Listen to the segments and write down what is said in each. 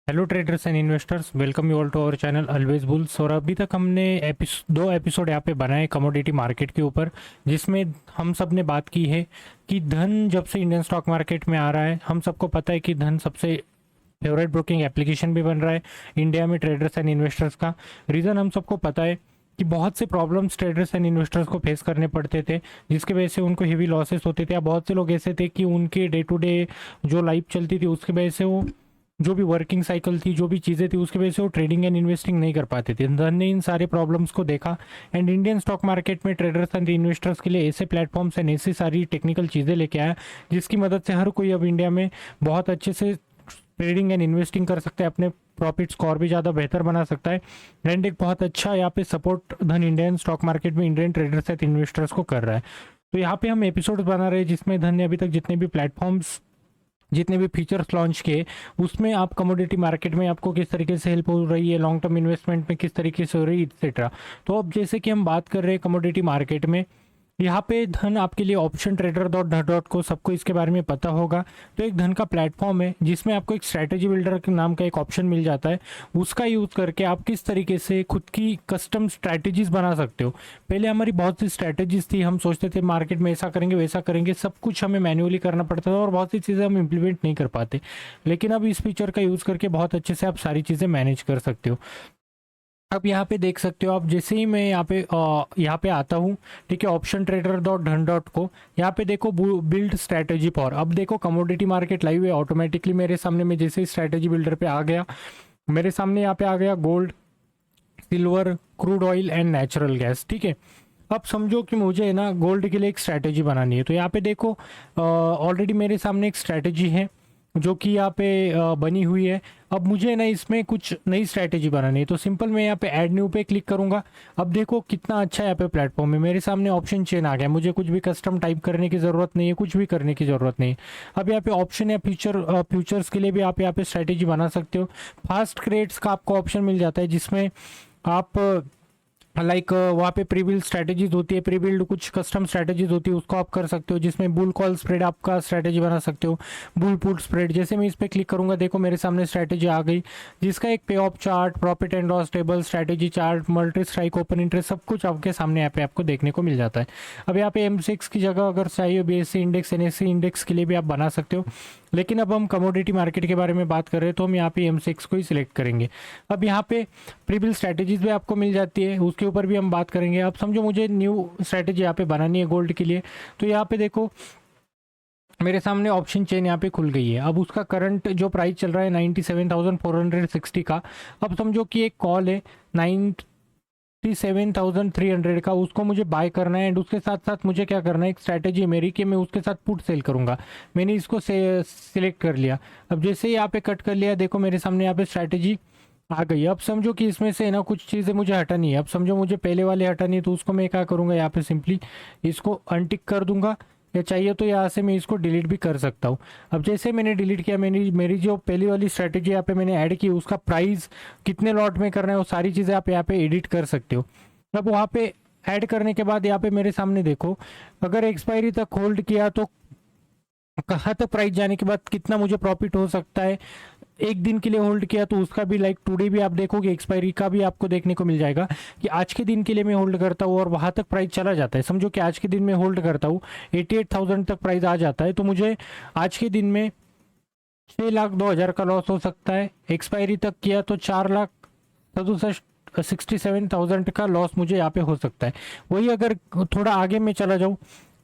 Hello traders and investors, welcome you all to our channel always bulls. और अभी तक हमने दो एपिसोड यहाँ पे बनाए कमोडिटी मार्केट के ऊपर, जिसमें हम सब ने बात की है कि धन जब से इंडियन स्टॉक मार्केट में आ रहा है, हम सबको पता है कि धन सबसे फेवरेट ब्रोकिंग एप्लीकेशन भी बन रहा है इंडिया में ट्रेडर्स एंड इन्वेस्टर्स का। रीज़न हम सबको पता है कि बहुत से प्रॉब्लम्स ट्रेडर्स एंड इन्वेस्टर्स को फेस करने पड़ते थे, जिसकी वजह से उनको हेवी लॉसेस होते थे। या बहुत से लोग ऐसे थे कि उनके डे टू डे जो लाइफ चलती थी उसकी वजह से वो जो भी वर्किंग साइकिल थी, जो भी चीज़ें थी, उसकी वजह से वो ट्रेडिंग एंड इन्वेस्टिंग नहीं कर पाते थे। धन ने इन सारे प्रॉब्लम्स को देखा एंड इंडियन स्टॉक मार्केट में ट्रेडर्स एंड इन्वेस्टर्स के लिए ऐसे प्लेटफॉर्म्स एंड ऐसी सारी टेक्निकल चीज़ें लेके आया जिसकी मदद से हर कोई अब इंडिया में बहुत अच्छे से ट्रेडिंग एंड इन्वेस्टिंग कर सकता है, अपने प्रॉफिट्स को और भी ज़्यादा बेहतर बना सकता है। एंड एक बहुत अच्छा यहाँ पे सपोर्ट धन इंडियन स्टॉक मार्केट में इंडियन ट्रेडर्स एंड इन्वेस्टर्स को कर रहा है। तो यहाँ पे हम एपिसोड्स बना रहे हैं जिसमें धन ने अभी तक जितने भी प्लेटफॉर्म्स, जितने भी फीचर्स लॉन्च किए, उसमें आप कमोडिटी मार्केट में आपको किस तरीके से हेल्प हो रही है, लॉन्ग टर्म इन्वेस्टमेंट में किस तरीके से हो रही है, एक्सेट्रा। तो अब जैसे कि हम बात कर रहे हैं कमोडिटी मार्केट में, यहाँ पे धन आपके लिए ऑप्शन ट्रेडर डॉट को सबको इसके बारे में पता होगा। तो एक धन का प्लेटफॉर्म है जिसमें आपको एक स्ट्रैटेजी बिल्डर के नाम का एक ऑप्शन मिल जाता है। उसका यूज़ करके आप किस तरीके से खुद की कस्टम स्ट्रैटेजीज बना सकते हो। पहले हमारी बहुत सी स्ट्रैटेजीज थी, हम सोचते थे मार्केट में ऐसा करेंगे वैसा करेंगे, सब कुछ हमें मैन्युअली करना पड़ता था और बहुत सी चीज़ें हम इम्प्लीमेंट नहीं कर पाते। लेकिन अब इस फीचर का यूज़ करके बहुत अच्छे से आप सारी चीज़ें मैनेज कर सकते हो। अब यहाँ पे देख सकते हो आप, जैसे ही मैं यहाँ पे आता हूँ, ठीक है, ऑप्शन ट्रेडर डॉट को, यहाँ पे देखो बिल्ड स्ट्रैटेजी फॉर। अब देखो कमोडिटी मार्केट लाइव है, ऑटोमेटिकली मेरे सामने में जैसे ही स्ट्रैटेजी बिल्डर पे आ गया, मेरे सामने यहाँ पे आ गया gold, silver, crude oil and natural gas. ठीक है, अब समझो कि मुझे ना गोल्ड के लिए एक स्ट्रैटेजी बनानी है। तो यहाँ पे देखो ऑलरेडी मेरे सामने एक स्ट्रैटेजी है जो कि यहाँ पे बनी हुई है। अब मुझे ना इसमें कुछ नई स्ट्रैटेजी बनानी है, तो सिंपल मैं यहाँ पे ऐड न्यू पे क्लिक करूँगा। अब देखो कितना अच्छा यहाँ पे प्लेटफॉर्म है, मेरे सामने ऑप्शन चेन आ गया, मुझे कुछ भी कस्टम टाइप करने की ज़रूरत नहीं है, कुछ भी करने की ज़रूरत नहीं है। अब यहाँ पे ऑप्शन या फ्यूचर्स के लिए भी आप यहाँ पे स्ट्रैटेजी बना सकते हो। फास्ट क्रेड्स का आपको ऑप्शन मिल जाता है जिसमें आप वहाँ पे प्री बिल्ड स्ट्रैटेजीज होती है, प्री बिल्ड कुछ कस्टम स्ट्रैटेजीज होती है, उसको आप कर सकते हो, जिसमें बुल कॉल स्प्रेड आपका स्ट्रैटेजी बना सकते हो, बुल पुट स्प्रेड। जैसे मैं इस पर क्लिक करूंगा, देखो मेरे सामने स्ट्रैटेजी आ गई जिसका एक पे of chart, profit and loss table, strategy chart, multi strike, open interest, सब कुछ आपके सामने यहाँ पे आपको देखने को मिल जाता है। अब यहाँ पे M6 की जगह अगर चाहिए BSE इंडेक्स, NSE इंडेक्स के लिए भी आप बना सकते हो, लेकिन अब हम कमोडिटी मार्केट के बारे में बात कर रहे हैं तो हम यहाँ पे M6 को ही सिलेक्ट करेंगे। अब यहाँ पे प्रीबिल स्ट्रैटेजीज भी आपको मिल जाती है, उसके ऊपर भी हम बात करेंगे। अब समझो मुझे न्यू स्ट्रैटेजी यहाँ पे बनानी है गोल्ड के लिए, तो यहाँ पे देखो मेरे सामने ऑप्शन चेन यहाँ पे खुल गई है। अब उसका करंट जो प्राइस चल रहा है 97,460 का। अब समझो कि एक कॉल है 97,300 का, उसको मुझे बाय करना है एंड उसके साथ साथ मुझे क्या करना है, एक स्ट्रैटेजी मेरी कि मैं उसके साथ पुट सेल करूंगा। मैंने इसको सिलेक्ट कर लिया। अब जैसे ही यहाँ पे कट कर लिया, देखो मेरे सामने यहाँ पे स्ट्रैटेजी आ गई। अब समझो कि इसमें से ना कुछ चीज़ें मुझे हटानी है। अब समझो मुझे पहले वाले हटानी है, तो उसको मैं क्या करूँगा, यहाँ पे सिंपली इसको अनटिक कर दूंगा, या चाहिए तो यहाँ से मैं इसको डिलीट भी कर सकता हूँ। अब जैसे मैंने डिलीट किया, मेरी जो पहली वाली स्ट्रैटेजी यहाँ पे मैंने ऐड की, उसका प्राइस कितने लॉट में करना है वो सारी चीज़ें आप यहाँ पे एडिट कर सकते हो। अब वहाँ पे ऐड करने के बाद यहाँ पे मेरे सामने देखो, अगर एक्सपायरी तक होल्ड किया तो कहाँ तक प्राइस जाने के बाद कितना मुझे प्रॉफिट हो सकता है। एक दिन के लिए होल्ड किया तो उसका भी टुडे भी आप देखोगे, एक्सपायरी का भी आपको देखने को मिल जाएगा कि आज के दिन के लिए मैं होल्ड करता हूँ और वहाँ तक प्राइस चला जाता है। समझो कि आज के दिन में होल्ड करता हूँ, 88,000 तक प्राइस आ जाता है, तो मुझे आज के दिन में 6,02,000 का लॉस हो सकता है। एक्सपायरी तक किया तो 4,67,000 का लॉस मुझे यहाँ पे हो सकता है। वही अगर थोड़ा आगे में चला जाऊँ,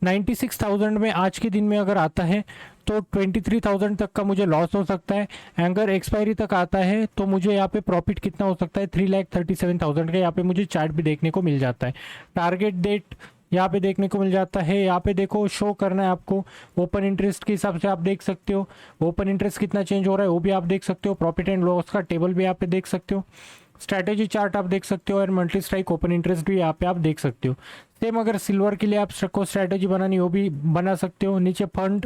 96,000 में आज के दिन में अगर आता है तो 23,000 तक का मुझे लॉस हो सकता है। अगर एक्सपायरी तक आता है तो मुझे यहाँ पे प्रॉफिट कितना हो सकता है, 3,37,000 का यहाँ पे मुझे चार्ट भी देखने को मिल जाता है। टारगेट डेट यहाँ पे देखने को मिल जाता है। यहाँ पे देखो शो करना है आपको ओपन इंटरेस्ट के हिसाब से, आप देख सकते हो ओपन इंटरेस्ट कितना चेंज हो रहा है वो भी आप देख सकते हो। प्रॉफिट एंड लॉस का टेबल भी यहाँ पे देख सकते हो, स्ट्रैटेजी चार्ट आप देख सकते हो और मल्टी स्ट्राइक, ओपन इंटरेस्ट भी यहाँ पे आप देख सकते हो। सेम अगर सिल्वर के लिए आप को स्ट्रैटेजी बनानी वो भी बना सकते हो। नीचे फंड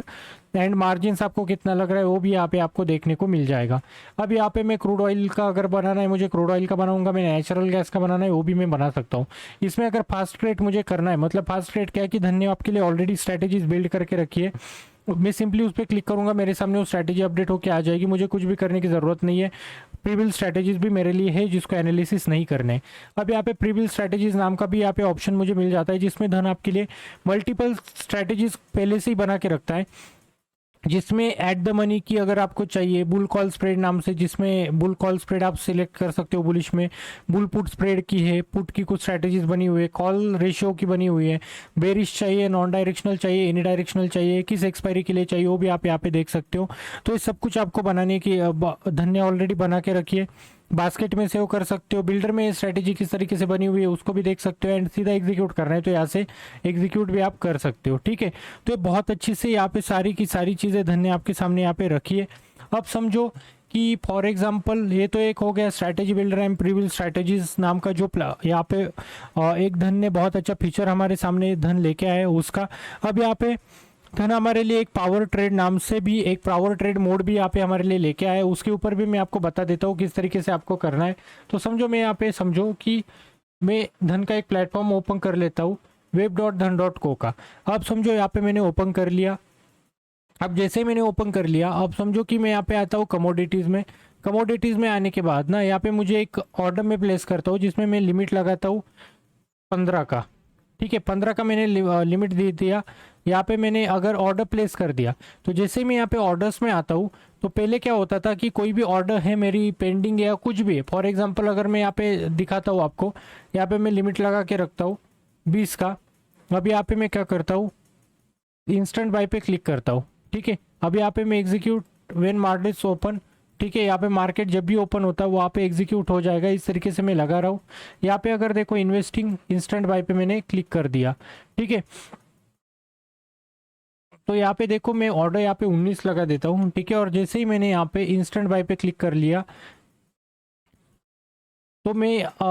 एंड मार्जिन्स आपको कितना लग रहा है वो भी यहाँ पे आपको देखने को मिल जाएगा। अब यहाँ पे मैं क्रूड ऑयल का अगर बनाना है, मुझे क्रूड ऑयल का बनाऊंगा, मैं नेचुरल गैस का बनाना है वो भी मैं बना सकता हूँ। इसमें अगर फास्ट ट्रेड मुझे करना है, मतलब फास्ट ट्रेड क्या है कि धन्य आपके लिए ऑलरेडी स्ट्रैटेजीज बिल्ड करके रखी है, मैं सिंपली उस पर क्लिक करूंगा, मेरे सामने वो स्ट्रैटेजी अपडेट होकर आ जाएगी, मुझे कुछ भी करने की ज़रूरत नहीं है। प्रीबिल स्ट्रैटेजीज भी मेरे लिए है जिसको एनालिसिस नहीं करने। अब यहाँ पे प्रीबिल स्ट्रैटेजीज नाम का भी यहाँ पे ऑप्शन मुझे मिल जाता है, जिसमें धन आपके लिए मल्टीपल स्ट्रैटेजीज पहले से ही बना के रखता है, जिसमें एट द मनी की अगर आपको चाहिए, बुल कॉल स्प्रेड नाम से, जिसमें बुल कॉल स्प्रेड आप सिलेक्ट कर सकते हो बुलिश में, बुल पुट स्प्रेड की है, पुट की कुछ स्ट्रैटेजीज बनी हुई है, कॉल रेशियो की बनी हुई है, बेरिश चाहिए, नॉन डायरेक्शनल चाहिए, एनी डायरेक्शनल चाहिए, किस एक्सपायरी के लिए चाहिए वो भी आप यहाँ पे देख सकते हो। तो ये सब कुछ आपको बनाने की धन ने ऑलरेडी बना के रखी है, बास्केट में सेव कर सकते हो। बिल्डर में स्ट्रैटेजी किस तरीके से बनी हुई है उसको भी देख सकते हो, एंड सीधा एग्जीक्यूट करना है तो यहाँ से एग्जीक्यूट भी आप कर सकते हो, ठीक है। तो ये बहुत अच्छी से यहाँ पे सारी की सारी चीज़ें धन ने आपके सामने यहाँ पे रखी है। अब समझो कि फॉर एग्जांपल ये तो एक हो गया स्ट्रैटेजी बिल्डर एंड प्रीविल स्ट्रैटेजीज नाम का जो यहाँ पे एक धन ने बहुत अच्छा फीचर हमारे सामने धन लेके आया है उसका। अब यहाँ पे धन हमारे लिए एक पावर ट्रेड नाम से भी एक पावर ट्रेड मोड भी यहाँ पे हमारे लिए लेके आया है, उसके ऊपर भी मैं आपको बता देता हूँ किस तरीके से आपको करना है। तो समझो मैं यहाँ पे समझो कि मैं धन का एक प्लेटफॉर्म ओपन कर लेता हूँ web.dhan.co का। अब समझो यहाँ पे मैंने ओपन कर लिया। अब जैसे ही मैंने ओपन कर लिया, अब समझो कि मैं यहाँ पे आता हूँ कमोडिटीज़ में। कमोडिटीज़ में आने के बाद ना यहाँ पे मुझे एक ऑर्डर में प्लेस करता हूँ जिसमें मैं लिमिट लगाता हूँ 15 का, ठीक है। 15 का मैंने लिमिट दे दिया। यहाँ पे मैंने अगर ऑर्डर प्लेस कर दिया तो जैसे ही मैं यहाँ पे ऑर्डर्स में आता हूँ तो पहले क्या होता था कि कोई भी ऑर्डर है मेरी पेंडिंग या कुछ भी है, फॉर एग्जांपल अगर मैं यहाँ पे दिखाता हूँ आपको, यहाँ पे मैं लिमिट लगा के रखता हूँ 20 का। अब यहाँ पे मैं क्या करता हूँ, इंस्टेंट बाय पे क्लिक करता हूँ, ठीक है। अब यहाँ पे मैं एग्जीक्यूट व्हेन मार्केट ओपन, ठीक है। यहाँ पे मार्केट जब भी ओपन होता है वहाँ पे एग्जीक्यूट हो जाएगा, इस तरीके से मैं लगा रहा हूँ। यहाँ पे अगर देखो इन्वेस्टिंग इंस्टेंट बाय पे मैंने क्लिक कर दिया, ठीक है। तो यहाँ पे देखो मैं ऑर्डर यहाँ पे 19 लगा देता हूँ, ठीक है। और जैसे ही मैंने यहाँ पे इंस्टेंट बाय पे क्लिक कर लिया तो मैं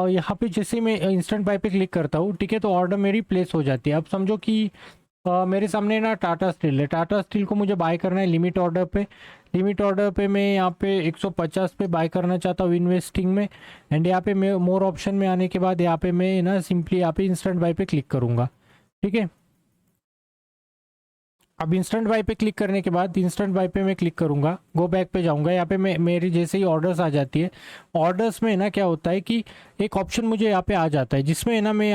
यहाँ पे जैसे ही मैं इंस्टेंट बाय पे क्लिक करता हूँ, ठीक है, तो ऑर्डर मेरी प्लेस हो जाती है। अब समझो कि मेरे सामने ना टाटा स्टील है, टाटा स्टील को मुझे बाय करना है लिमिट ऑर्डर पे। लिमिट ऑर्डर पे मैं यहाँ पे 150 पे बाय करना चाहता हूँ इन्वेस्टिंग में। एंड यहाँ पे मैं मोर ऑप्शन में आने के बाद यहाँ पे मैं ना सिंपली यहाँ पे इंस्टेंट बाय पे क्लिक करूँगा, ठीक है। अब इंस्टेंट बाय पे क्लिक करने के बाद इंस्टेंट बाय पे मैं क्लिक करूँगा, गो बैक पे जाऊँगा। यहाँ पे मैं मेरी जैसे ही ऑर्डर्स आ जाती है, ऑर्डर्स में ना क्या होता है कि एक ऑप्शन मुझे यहाँ पे आ जाता है जिसमें ना मैं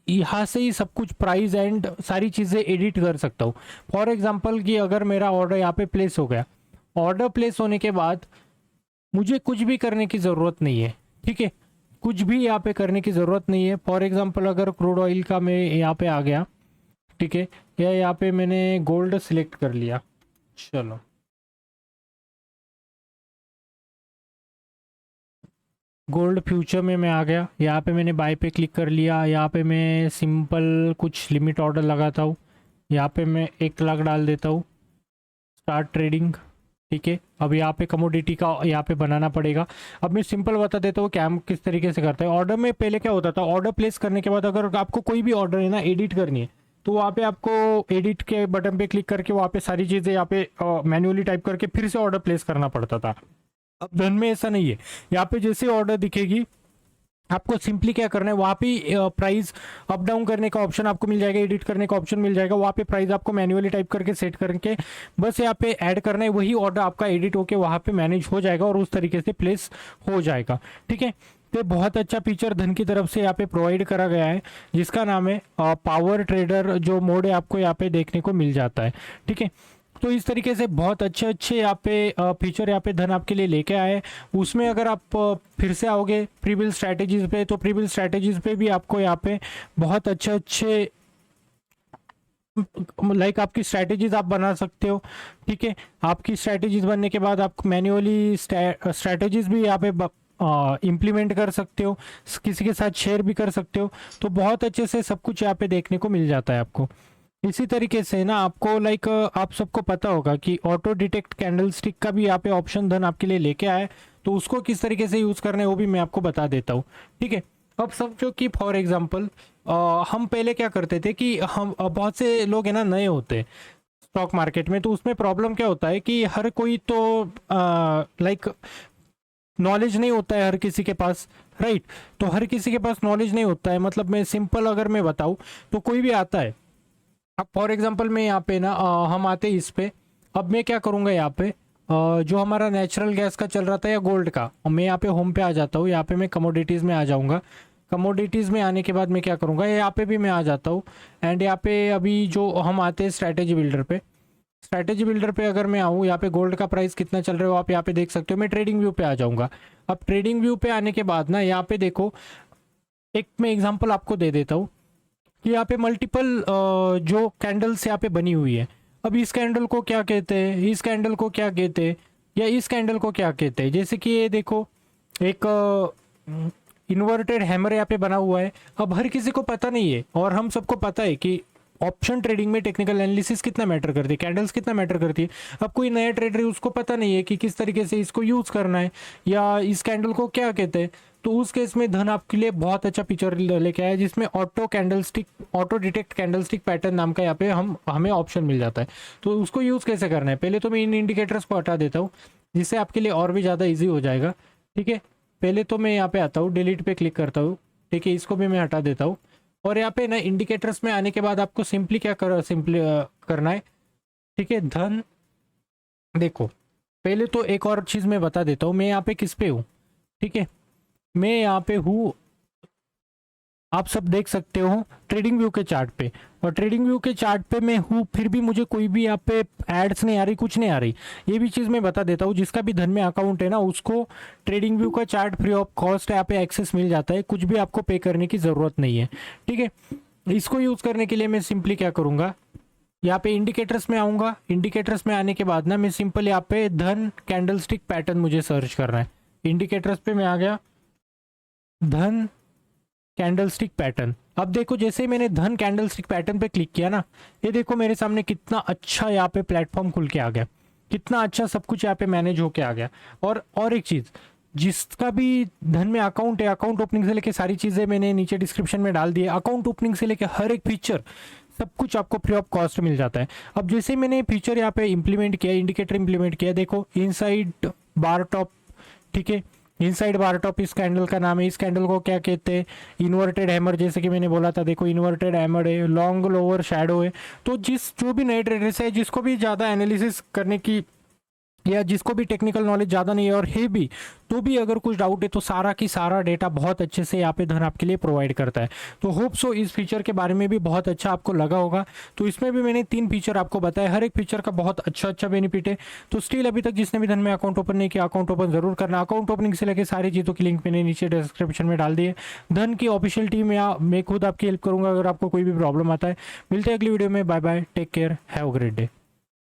यहाँ से ही सब कुछ प्राइस एंड सारी चीज़ें एडिट कर सकता हूँ। फॉर एग्जांपल कि अगर मेरा ऑर्डर यहाँ पे प्लेस हो गया, ऑर्डर प्लेस होने के बाद मुझे कुछ भी करने की ज़रूरत नहीं है, ठीक है। कुछ भी यहाँ पे करने की ज़रूरत नहीं है। फॉर एग्जांपल अगर क्रूड ऑयल का मैं यहाँ पे आ गया, ठीक है, या यहाँ पे मैंने गोल्ड सिलेक्ट कर लिया, चलो गोल्ड फ्यूचर में मैं आ गया। यहाँ पे मैंने बाय पे क्लिक कर लिया। यहाँ पे मैं सिंपल कुछ लिमिट ऑर्डर लगाता हूँ, यहाँ पे मैं 1 लाख डाल देता हूँ, स्टार्ट ट्रेडिंग, ठीक है। अब यहाँ पे कमोडिटी का यहाँ पे बनाना पड़ेगा। अब मैं सिंपल बता देता हूँ क्या किस तरीके से करता है। ऑर्डर में पहले क्या होता था, ऑर्डर प्लेस करने के बाद अगर आपको कोई भी ऑर्डर है ना एडिट करनी है तो वहाँ पे आपको एडिट के बटन पे क्लिक करके वहाँ पे सारी चीज़ें यहाँ पे मैन्युअली टाइप करके फिर से ऑर्डर प्लेस करना पड़ता था। अब धन में ऐसा नहीं है, यहाँ पे जैसे ऑर्डर दिखेगी आपको सिंपली क्या करना है, वहाँ पे प्राइस अप डाउन करने का ऑप्शन आपको मिल जाएगा, एडिट करने का ऑप्शन मिल जाएगा। वहाँ पे प्राइस आपको मैन्युअली टाइप करके सेट करके बस यहाँ पे ऐड करना है, वही ऑर्डर आपका एडिट होके वहाँ पे मैनेज हो जाएगा और उस तरीके से प्लेस हो जाएगा, ठीक है। तो बहुत अच्छा फीचर धन की तरफ से यहाँ पे प्रोवाइड करा गया है जिसका नाम है पावर ट्रेडर जो मोड है, आपको यहाँ पे देखने को मिल जाता है, ठीक है। तो इस तरीके से बहुत अच्छे अच्छे यहाँ पे फीचर यहाँ पे धन आपके लिए लेके आए। उसमें अगर आप फिर से आओगे प्रीबिल स्ट्रैटेजीज पे, तो प्रीबिल स्ट्रैटेजीज पे भी आपको यहाँ पे बहुत अच्छे अच्छे लाइक आपकी स्ट्रैटेजीज आप बना सकते हो, ठीक है। आपकी स्ट्रैटेजीज बनने के बाद आप मैन्युअली स्ट्रैटेजीज भी यहाँ पे इम्प्लीमेंट कर सकते हो, किसी के साथ शेयर भी कर सकते हो। तो बहुत अच्छे से सब कुछ यहाँ पे देखने को मिल जाता है आपको। इसी तरीके से ना आपको लाइक आप सबको पता होगा कि ऑटो डिटेक्ट कैंडल स्टिक का भी यहाँ पे ऑप्शन धन आपके लिए लेके आए, तो उसको किस तरीके से यूज़ करना है वो भी मैं आपको बता देता हूँ, ठीक है। अब समझो कि फॉर एग्जांपल हम पहले क्या करते थे कि हम बहुत से लोग है ना नए होते स्टॉक मार्केट में, तो उसमें प्रॉब्लम क्या होता है कि हर कोई तो लाइक नॉलेज नहीं होता है हर किसी के पास, राइट। तो हर किसी के पास नॉलेज नहीं होता है, मतलब मैं सिंपल अगर मैं बताऊँ तो कोई भी आता है अब फॉर एग्जांपल मैं यहाँ पे ना हम आते हैं इस पे। अब मैं क्या करूँगा यहाँ पे जो हमारा नेचुरल गैस का चल रहा था या गोल्ड का, मैं यहाँ पे होम पे आ जाता हूँ। यहाँ पे मैं कमोडिटीज़ में आ जाऊँगा। कमोडिटीज़ में आने के बाद मैं क्या करूँगा, यहाँ पे भी मैं आ जाता हूँ। एंड यहाँ पे अभी जो हम आते हैं स्ट्रैटेजी बिल्डर पे, स्ट्रैटेजी बिल्डर पे अगर मैं आऊँ, यहाँ पे गोल्ड का प्राइस कितना चल रहा है वो आप यहाँ पे देख सकते हो। मैं ट्रेडिंग व्यू पे आ जाऊँगा। अब ट्रेडिंग व्यू पे आने के बाद ना यहाँ पे देखो, एक मैं एग्जांपल आपको दे देता हूँ कि यहाँ पे मल्टीपल जो कैंडल्स यहाँ पे बनी हुई है। अब इस कैंडल को क्या कहते हैं, इस कैंडल को क्या कहते हैं, या इस कैंडल को क्या कहते हैं। जैसे कि ये देखो, एक इन्वर्टेड हैमर यहाँ पे बना हुआ है। अब हर किसी को पता नहीं है, और हम सबको पता है कि ऑप्शन ट्रेडिंग में टेक्निकल एनालिसिस कितना मैटर करती है, कैंडल्स कितना मैटर करती है। अब कोई नया ट्रेडर है, उसको पता नहीं है कि किस तरीके से इसको यूज़ करना है या इस कैंडल को क्या कहते हैं। तो उस केस में धन आपके लिए बहुत अच्छा फीचर लेके आया, जिसमें ऑटो डिटेक्ट कैंडलस्टिक पैटर्न नाम का यहाँ पे हमें ऑप्शन मिल जाता है। तो उसको यूज़ कैसे करना है, पहले तो मैं इन इंडिकेटर्स को हटा देता हूँ, जिससे आपके लिए और भी ज़्यादा ईजी हो जाएगा। ठीक है, पहले तो मैं यहाँ पे आता हूँ, डिलीट पे क्लिक करता हूँ। ठीक है, इसको भी मैं हटा देता हूँ। और यहाँ पे ना इंडिकेटर्स में आने के बाद आपको सिंपली करना है। ठीक है, धन देखो, पहले तो एक और चीज़ मैं बता देता हूँ, मैं यहाँ पे किस पे हूँ। ठीक है, मैं यहाँ पे हूँ, आप सब देख सकते हो ट्रेडिंग व्यू के चार्ट पे। और ट्रेडिंग व्यू के चार्ट पे मैं हूँ, फिर भी मुझे कोई भी यहाँ पे एड्स नहीं आ रही, कुछ नहीं आ रही। ये भी चीज़ मैं बता देता हूँ, जिसका भी धन में अकाउंट है ना, उसको ट्रेडिंग व्यू का चार्ट फ्री ऑफ कॉस्ट यहाँ पे एक्सेस मिल जाता है, कुछ भी आपको पे करने की ज़रूरत नहीं है। ठीक है, इसको यूज़ करने के लिए मैं सिंपली क्या करूँगा, यहाँ पे इंडिकेटर्स में आऊँगा। इंडिकेटर्स में आने के बाद ना मैं सिंपल यहाँ पे धन कैंडलस्टिक पैटर्न मुझे सर्च करना है। इंडिकेटर्स पे मैं आ गया, धन कैंडलस्टिक पैटर्न। अब देखो, जैसे मैंने धन कैंडलस्टिक पैटर्न पे क्लिक किया ना, ये देखो मेरे सामने कितना अच्छा यहाँ पे प्लेटफॉर्म खुल के आ गया, कितना अच्छा सब कुछ यहाँ पे मैनेज होके आ गया। और एक चीज़, जिसका भी धन में अकाउंट है, अकाउंट ओपनिंग से लेके सारी चीज़ें मैंने नीचे डिस्क्रिप्शन में डाल दी है। अकाउंट ओपनिंग से लेके हर एक फीचर, सब कुछ आपको फ्री ऑफ कॉस्ट मिल जाता है। अब जैसे मैंने फीचर यहाँ पे इंप्लीमेंट किया, इंडिकेटर इंप्लीमेंट किया, देखो इनसाइड बार टॉप। ठीक है, इनसाइड बार टॉप इस कैंडल का नाम है। इस कैंडल को क्या कहते हैं, इन्वर्टेड हैमर, जैसे कि मैंने बोला था। देखो इन्वर्टेड हैमर है, लॉन्ग लोअर शैडो है। तो जो भी नए ट्रेडर्स है, जिसको भी ज़्यादा एनालिसिस करने की या जिसको भी टेक्निकल नॉलेज ज़्यादा नहीं है और है भी, तो भी अगर कुछ डाउट है तो सारा की सारा डेटा बहुत अच्छे से यहाँ पे धन आपके लिए प्रोवाइड करता है। तो होप सो इस फीचर के बारे में भी बहुत अच्छा आपको लगा होगा। तो इसमें भी मैंने 3 फीचर आपको बताया, हर एक फीचर का बहुत अच्छा बेनिफिट है। तो स्टिल अभी तक जिसने भी धन में अकाउंट ओपन नहीं किया, अकाउंट ओपन जरूर करना। अकाउंट ओपनिंग से लेकर सारी चीज़ों की लिंक मैंने नीचे डिस्क्रिप्शन में डाल दी है। धन की ऑफिशियल टीम या मैं खुद आपकी हेल्प करूँगा अगर आपको कोई भी प्रॉब्लम आता है। मिलते हैं अगली वीडियो में, bye bye, take care, have a great day.